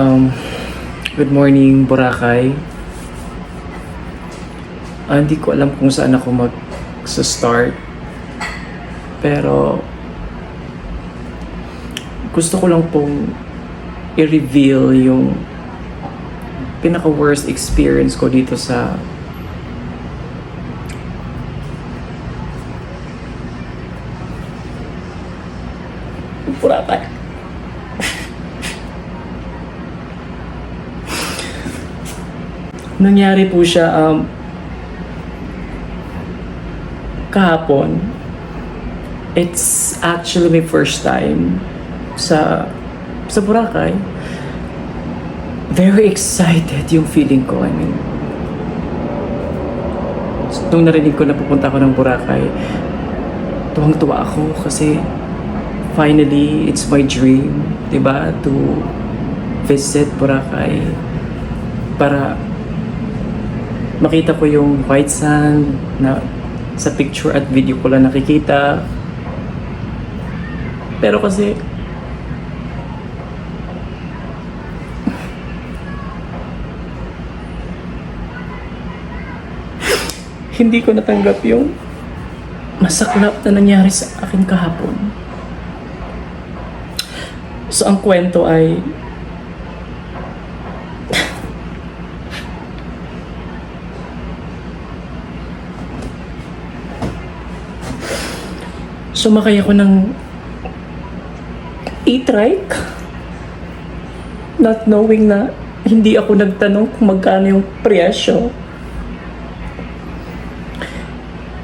Um, Good morning, Boracay. Hindi ko alam kung saan ako mag-start. Pero gusto ko lang pong i-reveal yung pinaka-worst experience ko dito sa Boracay. Nangyari po siya kahapon. It's actually my first time sa Boracay. Very excited yung feeling ko. I mean, nung narinig ko na pupunta ako ng Boracay, tuwang-tuwa ako kasi finally, it's my dream, diba? To visit Boracay para makita ko yung white sand na sa picture at video ko lang nakikita. Pero kasi hindi ko natanggap yung masaklap na nangyari sa akin kahapon. So ang kwento ay sumakay ako ng e-trike not knowing na hindi ako nagtanong kung magkano yung presyo.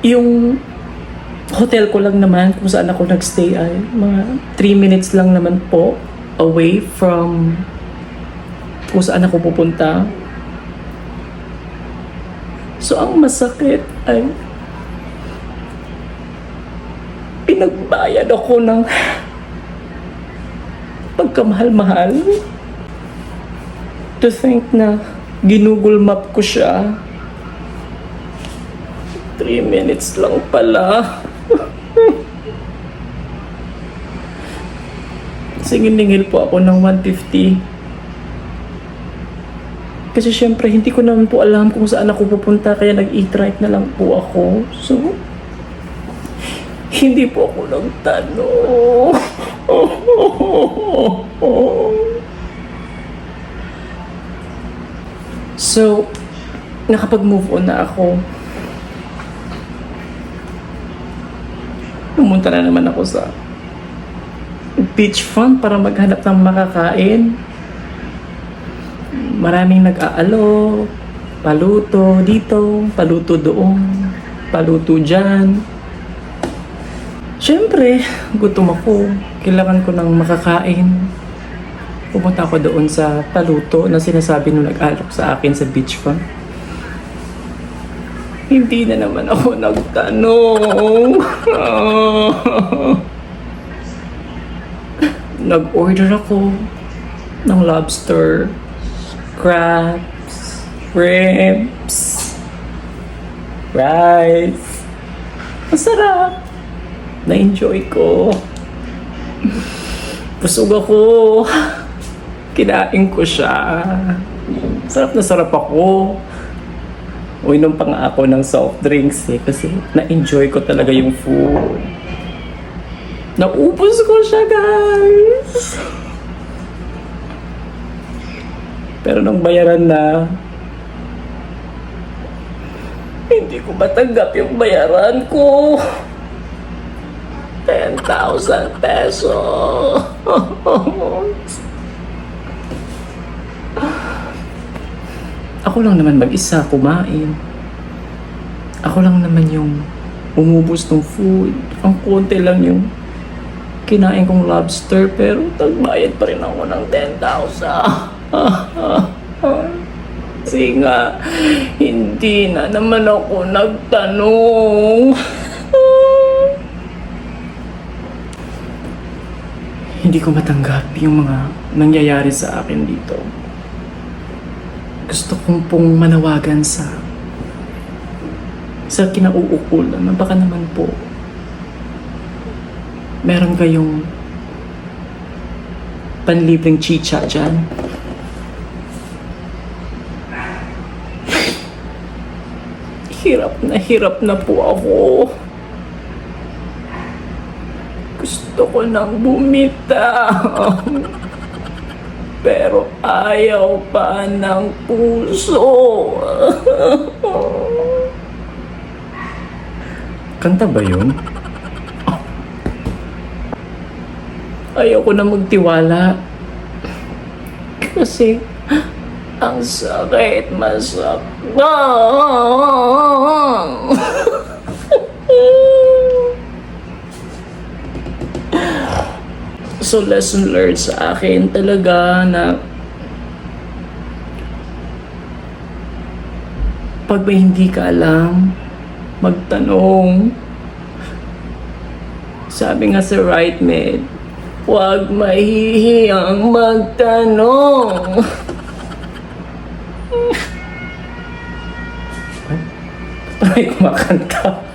Yung hotel ko lang naman kung saan ako nagstay ay mga 3 minutes lang naman po away from kung saan ako pupunta. So ang masakit ay pinagbayad ako ng pagkamahal-mahal. To think na ginugol map ko siya. 3 minutes lang pala. Singil-ningil po ako ng 150. Kasi syempre hindi ko naman po alam kung saan ako pupunta kaya nag-e-trike na lang po ako. So hindi po ako nagtanong. So, nakapag-move on na ako. Pumunta na naman ako sa beachfront para maghanap ng makakain. Maraming nag-aalo, paluto dito, paluto doon, paluto dyan. Siyempre, gutom ako. Kailangan ko ng makakain. Pumunta ako doon sa paluto na sinasabi nung nag-alok sa akin sa beachfront. Hindi na naman ako nagtanong. Nag-order ako ng lobster, crabs, shrimps, rice. Masarap. Na-enjoy ko. Busog ako. Kinain ko siya. Sarap na sarap ako. Uminom pa nga ako ng soft drinks kasi na-enjoy ko talaga yung food. Naubos ko siya, guys. Pero nung bayaran na, hindi ko matanggap yung bayaran ko. 10,000 pesos. Ako lang naman mag-isa kumain. Ako lang naman yung umubos ng food. Ang konti lang yung kinain kong lobster pero tagbayad pa rin ako ng 10,000. Kasi nga, hindi na naman ako nagtanong. Hindi ko matanggap yung mga nangyayari sa akin dito. Gusto kong pong manawagan sa kinauukulan na baka naman po meron kayong panlibreng chicha dyan. hirap na po ako. Gusto ko nang bumitaw. Pero ayaw pa ng puso. Kanta ba yun? Ayaw ko na magtiwala. Kasi ang sakit, masaktan. So lesson learned sa akin talaga na pag may hindi ka alam, magtanong. Sabi nga sa Right Med, huwag mahihiyang magtanong. Ay, kumakanta.